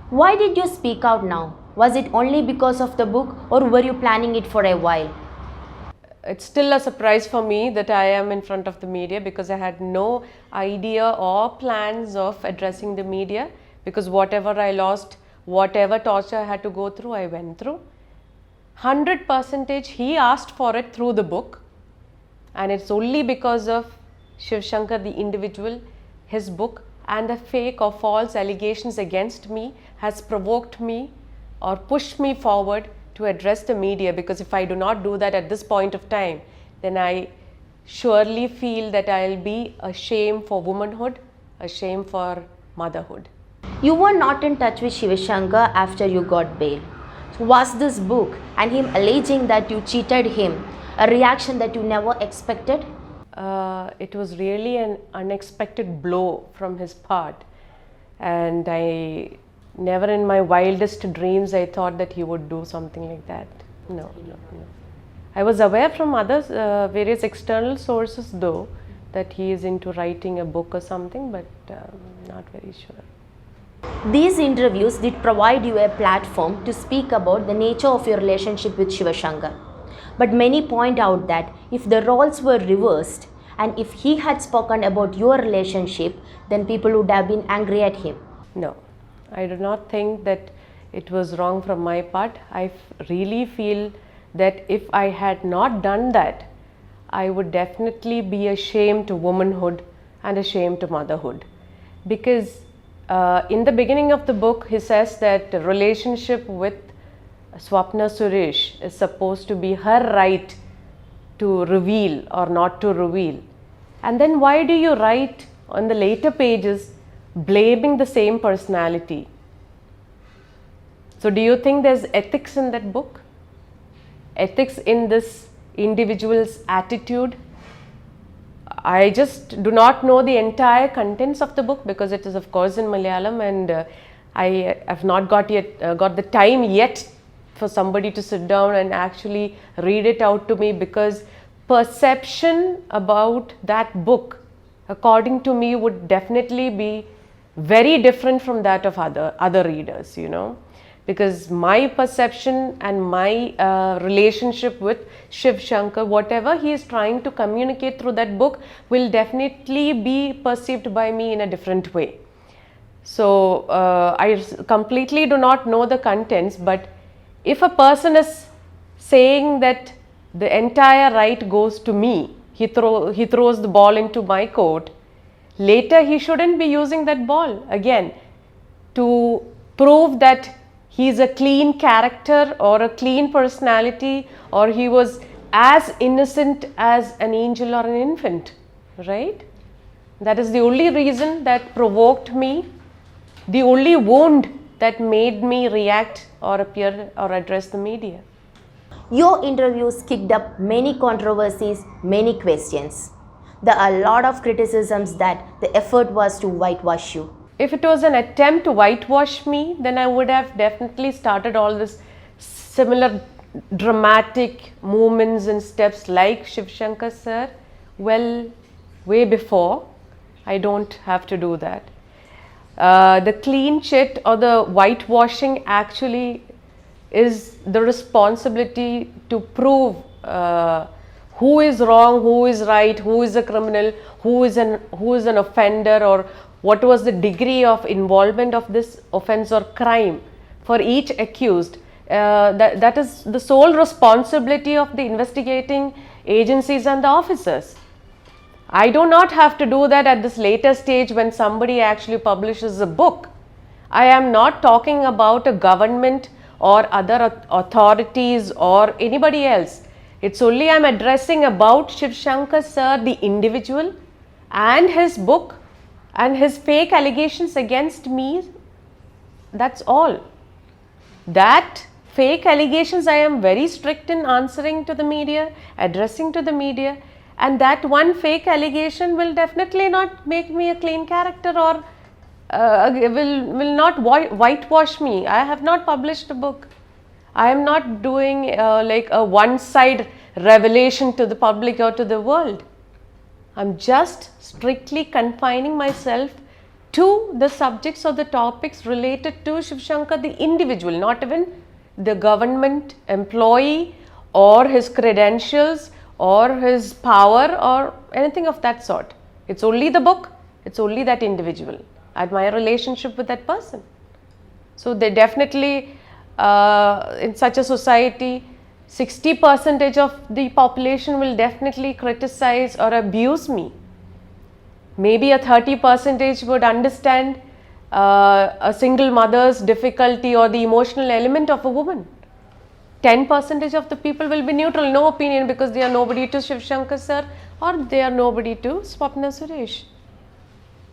Why did you speak out now? Was it only because of the book or were you planning it for a while? It's still a surprise for me that I am in front of the media, because I had no idea or plans of addressing the media, because whatever I lost, whatever torture I had to go through, I went through. 100% he asked for it through the book, and it's only because of Sivashankar, the individual, his book, and the fake or false allegations against me has provoked me or pushed me forward to address the media. Because if I do not do that at this point of time, then I surely feel that I'll be a shame for womanhood, a shame for motherhood. You were not in touch with Sivashankar after you got bail. Was this book and him alleging that you cheated him a reaction that you never expected? It was really an unexpected blow from his part, and I never in my wildest dreams I thought that he would do something like that. No. I was aware from others, various external sources though, that he is into writing a book or something, but not very sure. These interviews did provide you a platform to speak about the nature of your relationship with Sivashankar. But many point out that if the roles were reversed and if he had spoken about your relationship, then people would have been angry at him. No, I do not think that it was wrong from my part. I really feel that if I had not done that, I would definitely be a shame to womanhood and a shame to motherhood. Because in the beginning of the book, he says that the relationship with Swapna Suresh is supposed to be her right to reveal or not to reveal. And then why do you write on the later pages blaming the same personality? So do you think there's ethics in that book? Ethics in this individual's attitude? I just do not know the entire contents of the book, because it is of course in Malayalam, and I have not got the time yet for somebody to sit down and actually read it out to me, because perception about that book according to me would definitely be very different from that of other readers, because my perception and my relationship with Sivashankar, whatever he is trying to communicate through that book, will definitely be perceived by me in a different way. So I completely do not know the contents, but if a person is saying that the entire right goes to me, he throws the ball into my court, later he shouldn't be using that ball again to prove that he is a clean character or a clean personality, or he was as innocent as an angel or an infant, right? That is the only reason that provoked me, the only wound that made me react or appear or address the media. Your interviews kicked up many controversies, many questions. There are a lot of criticisms that the effort was to whitewash you. If it was an attempt to whitewash me, then I would have definitely started all this similar dramatic movements and steps like Sivashankar sir, well, way before. I don't have to do that. The clean chit or the whitewashing actually is the responsibility to prove who is wrong, who is right, who is a criminal, who is an offender, or what was the degree of involvement of this offense or crime for each accused. That is the sole responsibility of the investigating agencies and the officers. I do not have to do that at this later stage when somebody actually publishes a book. I am not talking about a government or other authorities or anybody else. It's only I am addressing about Sivashankar sir, the individual, and his book and his fake allegations against me. That's all. That fake allegations, I am very strict in answering to the media, addressing to the media, and that one fake allegation will definitely not make me a clean character or will not whitewash me. I have not published a book. I am not doing like a one-side revelation to the public or to the world. I'm just strictly confining myself to the subjects or the topics related to Sivashankar, the individual, not even the government employee or his credentials or his power or anything of that sort. It's only the book, it's only that individual and my relationship with that person. So they definitely, in such a society, 60% of the population will definitely criticize or abuse me. Maybe a 30% would understand a single mother's difficulty or the emotional element of a woman. 10% of the people will be neutral, no opinion, because they are nobody to Sivashankar sir or they are nobody to Swapna Suresh.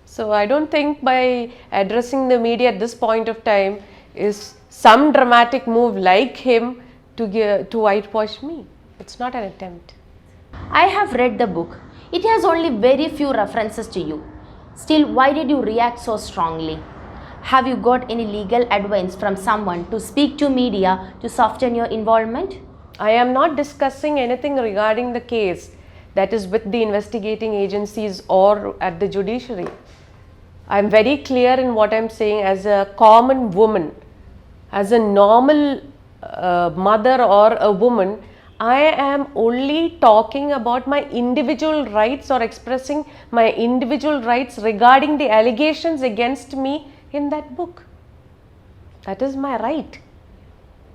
So I don't think by addressing the media at this point of time is some dramatic move like him to whitewash me. It's not an attempt. I have read the book. It has only very few references to you. Still, why did you react so strongly? Have you got any legal advice from someone to speak to media to soften your involvement? I am not discussing anything regarding the case that is with the investigating agencies or at the judiciary. I am very clear in what I am saying as a common woman, as a normal mother or a woman. I am only talking about my individual rights or expressing my individual rights regarding the allegations against me in that book. That is my right.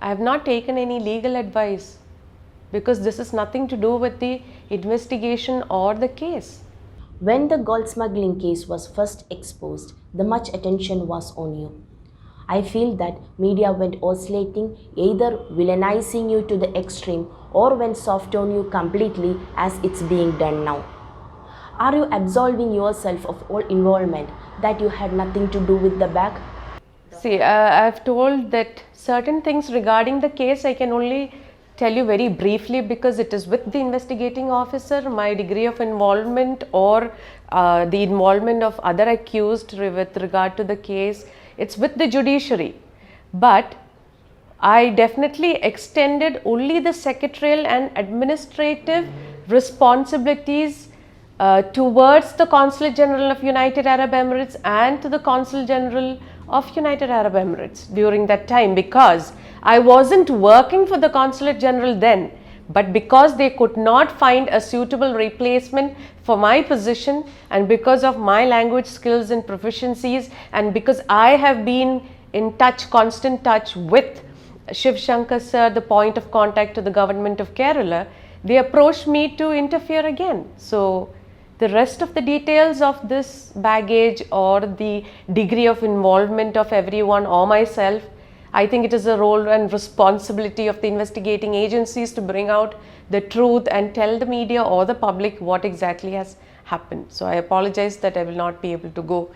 I have not taken any legal advice because this is nothing to do with the investigation or the case. When the gold smuggling case was first exposed, the much attention was on you. I feel that media went oscillating, either villainizing you to the extreme or went soft on you completely as it's being done now. Are you absolving yourself of all involvement that you had nothing to do with the bag? See, I've told that certain things regarding the case I can only tell you very briefly because it is with the investigating officer. My degree of involvement or the involvement of other accused with regard to the case, it's with the judiciary. But I definitely extended only the secretarial and administrative responsibilities towards the Consulate General of United Arab Emirates and to the Consul General of United Arab Emirates during that time, because I wasn't working for the Consulate General then, but because they could not find a suitable replacement for my position and because of my language skills and proficiencies and because I have been in touch, constant touch with Sivashankar sir, the point of contact to the government of Kerala, they approached me to interfere again. So the rest of the details of this baggage or the degree of involvement of everyone or myself, I think it is a role and responsibility of the investigating agencies to bring out the truth and tell the media or the public what exactly has happened. So I apologize that I will not be able to go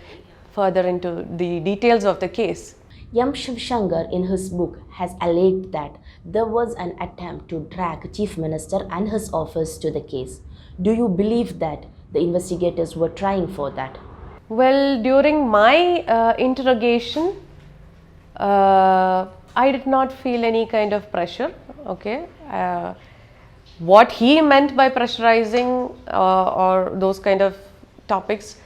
further into the details of the case. M Sivasankar in his book has alleged that there was an attempt to drag Chief Minister and his office to the case. Do you believe that the investigators were trying for that? Well, during my interrogation, I did not feel any kind of pressure. Okay, what he meant by pressurizing or those kind of topics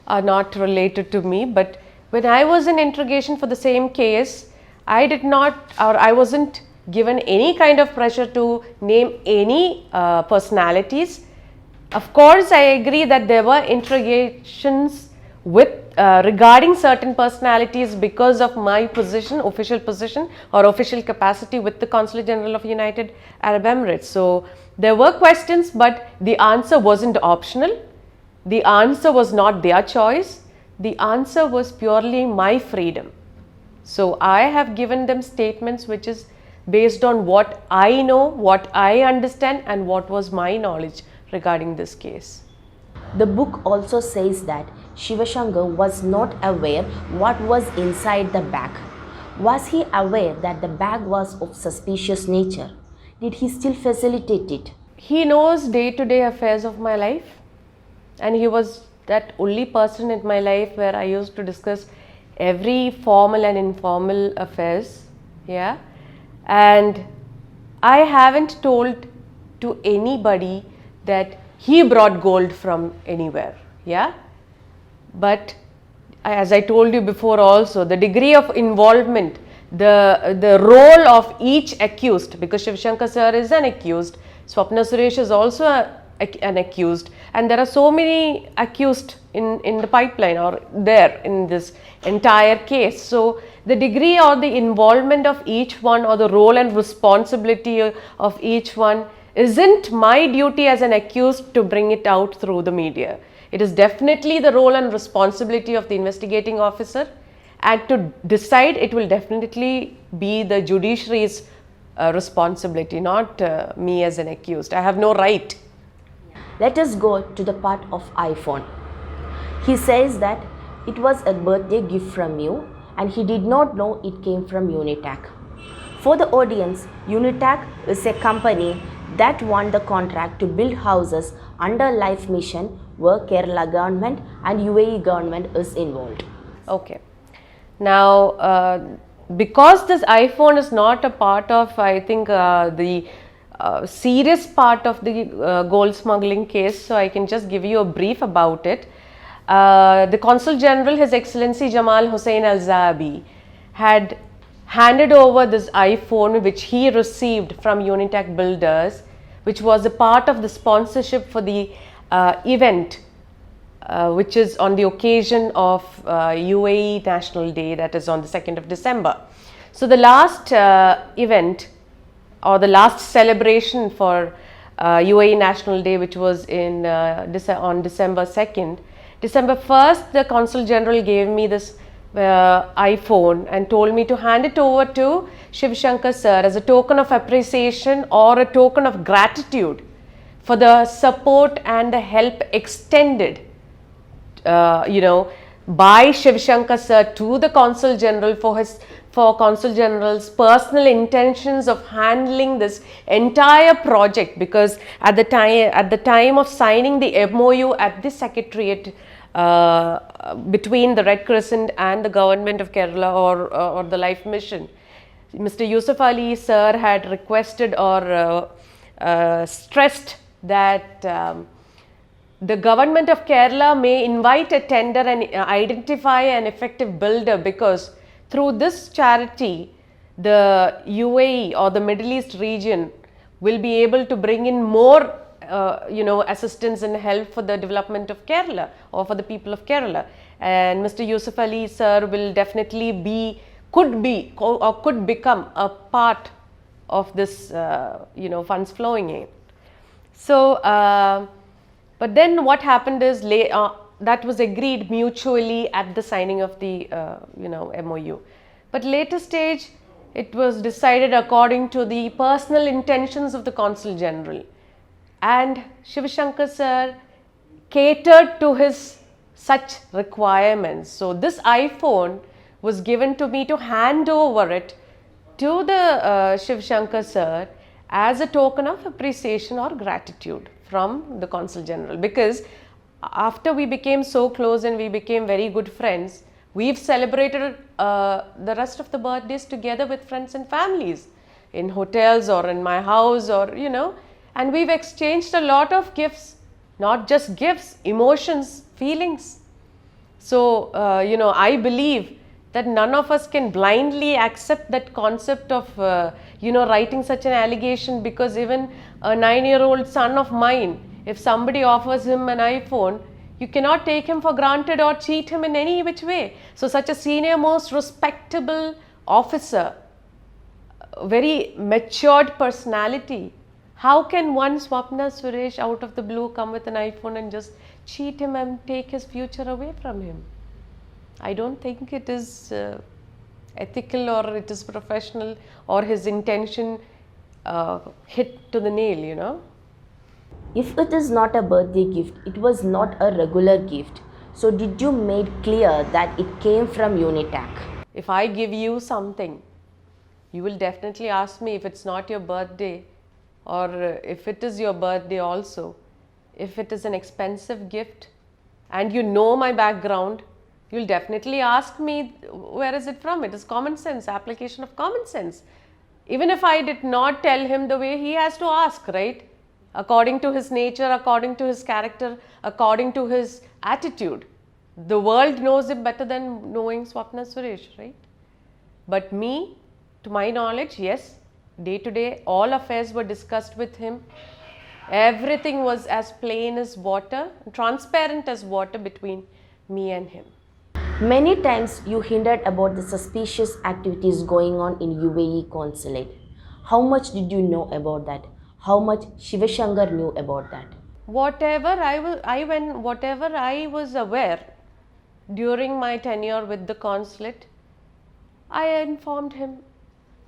are not related to me. But when I was in interrogation for the same case, I did not, or I wasn't given any kind of pressure to name any personalities. Of course, I agree that there were interrogations with regarding certain personalities because of my position, official position or official capacity with the Consulate General of United Arab Emirates. So there were questions, but the answer wasn't optional. The answer was not their choice. The answer was purely my freedom. So I have given them statements which is based on what I know, what I understand and what was my knowledge regarding this case. The book also says that Sivashankar was not aware what was inside the bag. Was he aware that the bag was of suspicious nature? Did he still facilitate it? He knows day-to-day affairs of my life, and he was that only person in my life where I used to discuss every formal and informal affairs. Yeah, and I haven't told to anybody that he brought gold from anywhere. Yeah, but as I told you before also, the degree of involvement, the role of each accused, because Sivashankar sir is an accused, Swapna Suresh is also an accused, and there are so many accused in the pipeline or there in this entire case. So the degree or the involvement of each one, or the role and responsibility of each one, isn't my duty as an accused to bring it out through the media. It is definitely the role and responsibility of the investigating officer, and to decide it will definitely be the judiciary's responsibility, not me as an accused. I have no right. Let us go to the part of iPhone. He says that it was a birthday gift from you and he did not know it came from Unitac. For the audience, Unitac is a company that won the contract to build houses under Life Mission, where Kerala government and UAE government is involved. Okay. Now, because this iPhone is not a part of, I think, the serious part of the gold smuggling case, so I can just give you a brief about it. The Consul General, His Excellency Jamal Hussain Al-Zahabi, had handed over this iPhone which he received from Unitac Builders, which was a part of the sponsorship for the event, which is on the occasion of UAE National Day, that is on the 2nd of December. So the last event, or the last celebration for UAE National Day, which was on December 2nd, December 1st, the Consul General gave me this iPhone and told me to hand it over to Sivashankar sir as a token of appreciation or a token of gratitude for the support and the help extended, by Sivashankar sir to the Consul General for Consul General's personal intentions of handling this entire project, because at the time of signing the MOU at the Secretariat between the Red Crescent and the government of Kerala or the Life Mission, Mr. Yusuf Ali sir had requested or stressed that the government of Kerala may invite a tender and identify an effective builder, because through this charity the UAE or the Middle East region will be able to bring in more assistance and help for the development of Kerala or for the people of Kerala. And Mr. Yusuf Ali sir will definitely could become a part of this funds flowing in. So but then what happened is that was agreed mutually at the signing of the MOU. But later stage it was decided according to the personal intentions of the Consul General, and Sivashankar sir catered to his such requirements. So this iPhone was given to me to hand over it to the Sivashankar sir as a token of appreciation or gratitude from the Consul General, because after we became so close and we became very good friends, we've celebrated the rest of the birthdays together with friends and families in hotels or in my house, or and we've exchanged a lot of gifts, not just gifts, emotions, feelings. So I believe that none of us can blindly accept that concept of writing such an allegation, because even a 9-year-old son of mine, if somebody offers him an iPhone, you cannot take him for granted or cheat him in any which way. So such a senior most respectable officer, very matured personality, how can one Swapna Suresh out of the blue come with an iPhone and just cheat him and take his future away from him? I don't think it is ethical or it is professional, or his intention hit to the nail, If it is not a birthday gift, it was not a regular gift. So did you make clear that it came from Unitac? If I give you something, you will definitely ask me if it's not your birthday, or if it is your birthday also. If it is an expensive gift and you know my background, you'll definitely ask me where is it from. It is common sense, application of common sense. Even if I did not tell him the way, he has to ask, right? According to his nature, according to his character, according to his attitude. The world knows him better than knowing Swapna Suresh, right? But me, to my knowledge, yes, day to day, all affairs were discussed with him. Everything was as plain as water, transparent as water between me and him. Many times you hinted about the suspicious activities going on in UAE consulate. How much did you know about that? How much Sivashankar knew about that? Whatever I was aware during my tenure with the consulate, I informed him.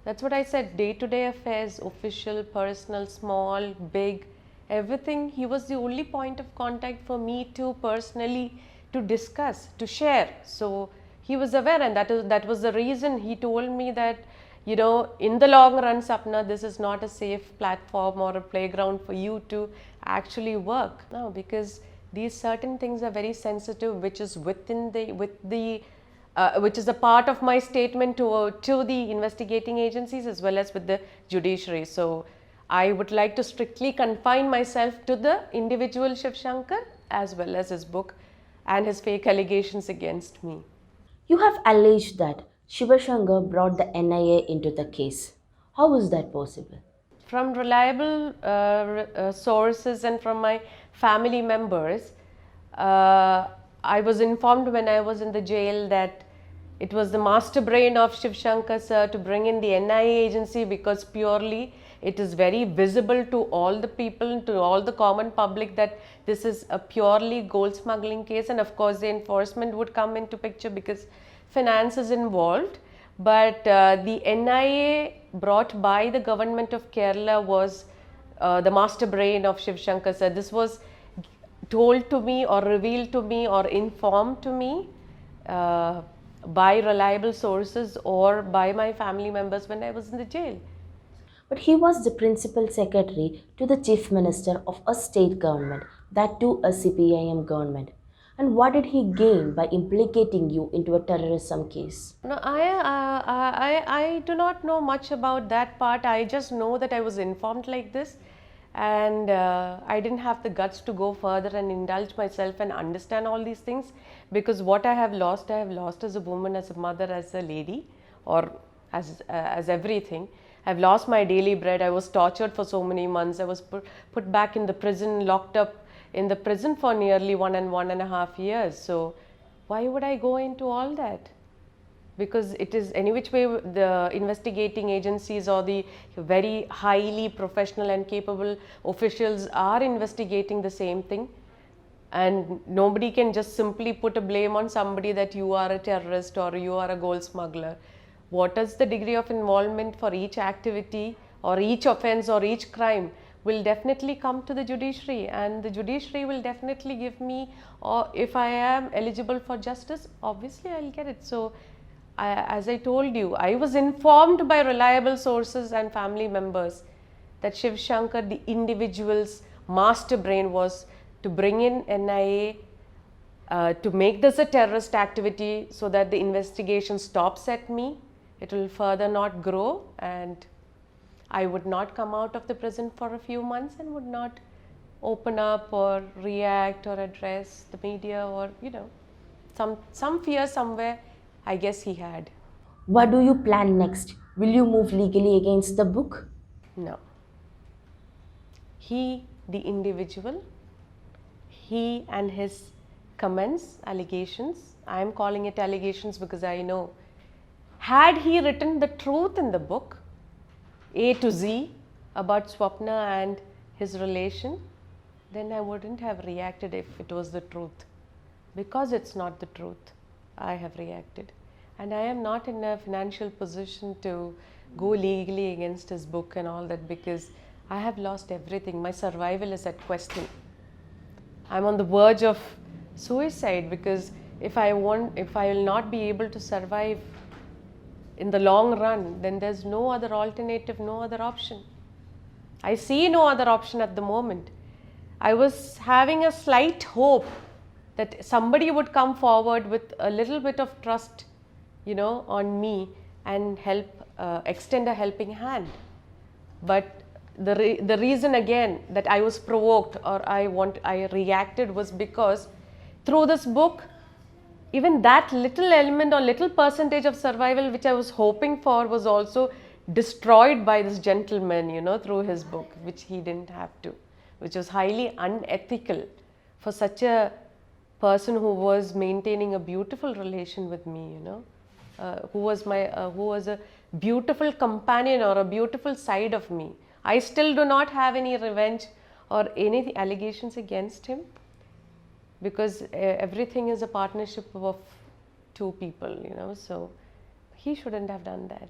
That's what I said, day-to-day affairs, official, personal, small, big, everything. He was the only point of contact for me to personally to discuss, to share. So he was aware, and that was the reason he told me that, in the long run, Sapna, this is not a safe platform or a playground for you to actually work. No, because these certain things are very sensitive, which is which is a part of my statement to the investigating agencies as well as with the judiciary. So I would like to strictly confine myself to the individual Sivashankar as well as his book and his fake allegations against me. You have alleged that Sivashankar brought the NIA into the case. How is that possible? From reliable sources and from my family members, I was informed when I was in the jail that it was the master brain of Sivashankar sir to bring in the NIA agency, because purely it is very visible to all the people, to all the common public, that this is a purely gold smuggling case, and of course the enforcement would come into picture because finance is involved. But the NIA brought by the government of Kerala was the master brain of Sivashankar sir. This was told to me or revealed to me or informed to me by reliable sources or by my family members when I was in the jail. But he was the principal secretary to the chief minister of a state government, that too a CPIM government. And what did he gain by implicating you into a terrorism case? No, I do not know much about that part. I just know that I was informed like this, and I didn't have the guts to go further and indulge myself and understand all these things, because what I have lost as a woman, as a mother, as a lady, or as everything. I've lost my daily bread. I was tortured for so many months. I was put back in the prison, locked up in the prison for nearly 1.5 years. So why would I go into all that? Because it is any which way the investigating agencies or the very highly professional and capable officials are investigating the same thing, and nobody can just simply put a blame on somebody that you are a terrorist or you are a gold smuggler. What is the degree of involvement for each activity or each offense or each crime will definitely come to the judiciary, and the judiciary will definitely give me, or if I am eligible for justice, obviously I'll get it. So as I told you, I was informed by reliable sources and family members that Sivashankar, the individual's master brain, was to bring in NIA to make this a terrorist activity so that the investigation stops at me. It will further not grow, and I would not come out of the prison for a few months and would not open up or react or address the media, or some fear somewhere I guess he had. What do you plan next? Will you move legally against the book? No. He, the individual, he and his comments, allegations, I am calling it allegations because I know, had he written the truth in the book, A to Z, about Swapna and his relation, then I wouldn't have reacted if it was the truth. Because it's not the truth, I have reacted. And I am not in a financial position to go legally against his book and all that, because I have lost everything. My survival is at question. I'm on the verge of suicide, because if I will not be able to survive in the long run, then there's no other alternative, no other option. I see no other option at the moment. I was having a slight hope that somebody would come forward with a little bit of trust, on me and help, extend a helping hand. But the reason again that I was provoked or I reacted was because through this book, even that little element or little percentage of survival which I was hoping for was also destroyed by this gentleman, you know, through his book, which he didn't have to, which was highly unethical for such a person who was maintaining a beautiful relation with me, you know, who was a beautiful companion or a beautiful side of me. I still do not have any revenge or any allegations against him, because everything is a partnership of two people, you know, so he shouldn't have done that.